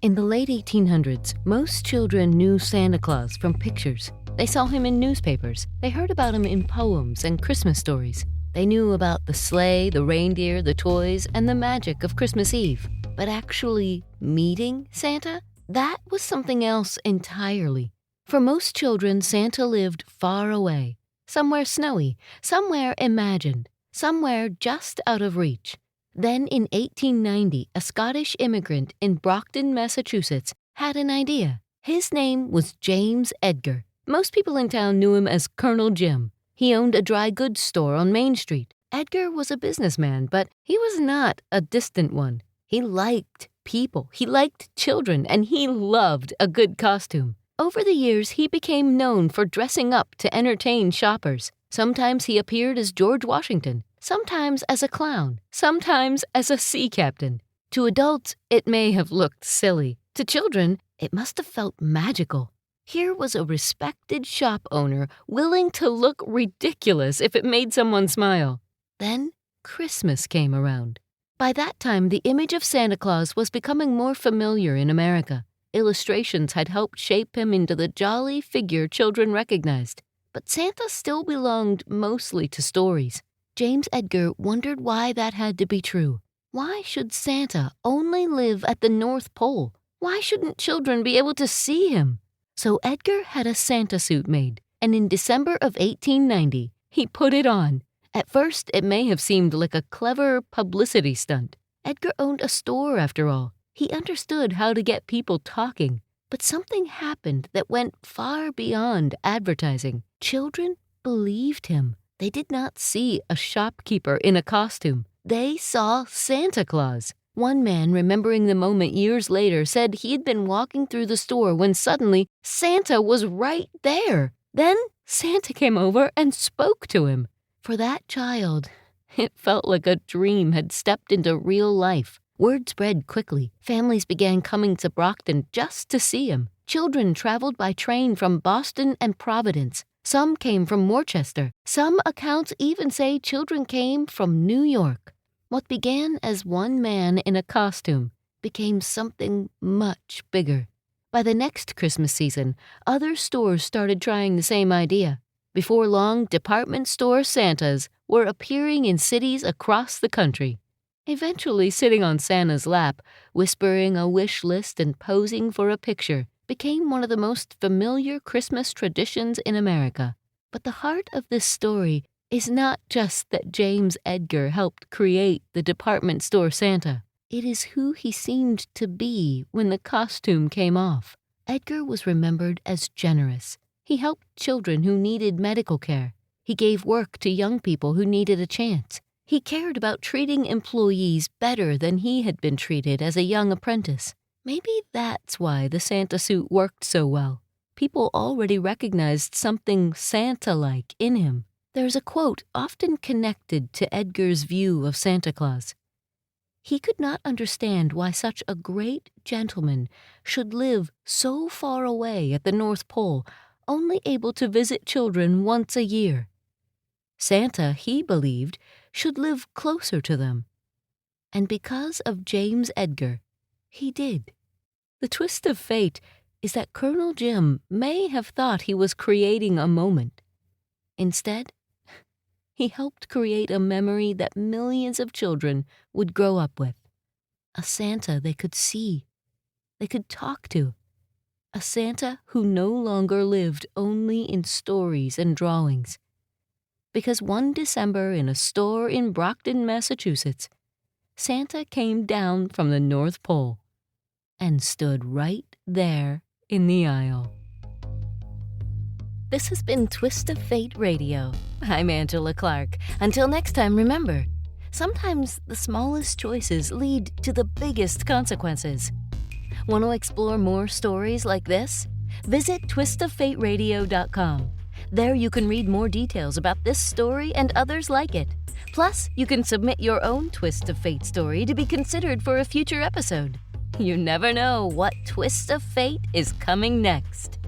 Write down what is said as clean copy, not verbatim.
In the late 1800s, most children knew Santa Claus from pictures. They saw him in newspapers. They heard about him in poems and Christmas stories. They knew about the sleigh, the reindeer, the toys, and the magic of Christmas Eve. But actually meeting Santa? That was something else entirely. For most children, Santa lived far away, somewhere snowy, somewhere imagined, somewhere just out of reach. Then in 1890, a Scottish immigrant in Brockton, Massachusetts, had an idea. His name was James Edgar. Most people in town knew him as Colonel Jim. He owned a dry goods store on Main Street. Edgar was a businessman, but he was not a distant one. He liked people, he liked children, and he loved a good costume. Over the years, he became known for dressing up to entertain shoppers. Sometimes he appeared as George Washington, sometimes as a clown, sometimes as a sea captain. To adults, it may have looked silly. To children, it must have felt magical. Here was a respected shop owner willing to look ridiculous if it made someone smile. Then Christmas came around. By that time, the image of Santa Claus was becoming more familiar in America. Illustrations had helped shape him into the jolly figure children recognized. But Santa still belonged mostly to stories. James Edgar wondered why that had to be true. Why should Santa only live at the North Pole? Why shouldn't children be able to see him? So Edgar had a Santa suit made, and in December of 1890, he put it on. At first, it may have seemed like a clever publicity stunt. Edgar owned a store, after all. He understood how to get people talking. But something happened that went far beyond advertising. Children believed him. They did not see a shopkeeper in a costume. They saw Santa Claus. One man, remembering the moment years later, said he had been walking through the store when suddenly Santa was right there. Then Santa came over and spoke to him. For that child, it felt like a dream had stepped into real life. Word spread quickly. Families began coming to Brockton just to see him. Children traveled by train from Boston and Providence. Some came from Worcester. Some accounts even say children came from New York. What began as one man in a costume became something much bigger. By the next Christmas season, other stores started trying the same idea. Before long, department store Santas were appearing in cities across the country. Eventually, sitting on Santa's lap, whispering a wish list and posing for a picture became one of the most familiar Christmas traditions in America. But the heart of this story is not just that James Edgar helped create the department store Santa. It is who he seemed to be when the costume came off. Edgar was remembered as generous. He helped children who needed medical care. He gave work to young people who needed a chance. He cared about treating employees better than he had been treated as a young apprentice. Maybe that's why the Santa suit worked so well. People already recognized something Santa-like in him. There's a quote often connected to Edgar's view of Santa Claus. He could not understand why such a great gentleman should live so far away at the North Pole, only able to visit children once a year. Santa, he believed, should live closer to them. And because of James Edgar, he did. The twist of fate is that Colonel Jim may have thought he was creating a moment. Instead, he helped create a memory that millions of children would grow up with. A Santa they could see, they could talk to. A Santa who no longer lived only in stories and drawings. Because one December in a store in Brockton, Massachusetts, Santa came down from the North Pole and stood right there in the aisle. This has been Twist of Fate Radio. I'm Angela Clark. Until next time, remember, sometimes the smallest choices lead to the biggest consequences. Want to explore more stories like this? Visit twistoffateradio.com. There you can read more details about this story and others like it. Plus, you can submit your own Twist of Fate story to be considered for a future episode. You never know what twist of fate is coming next.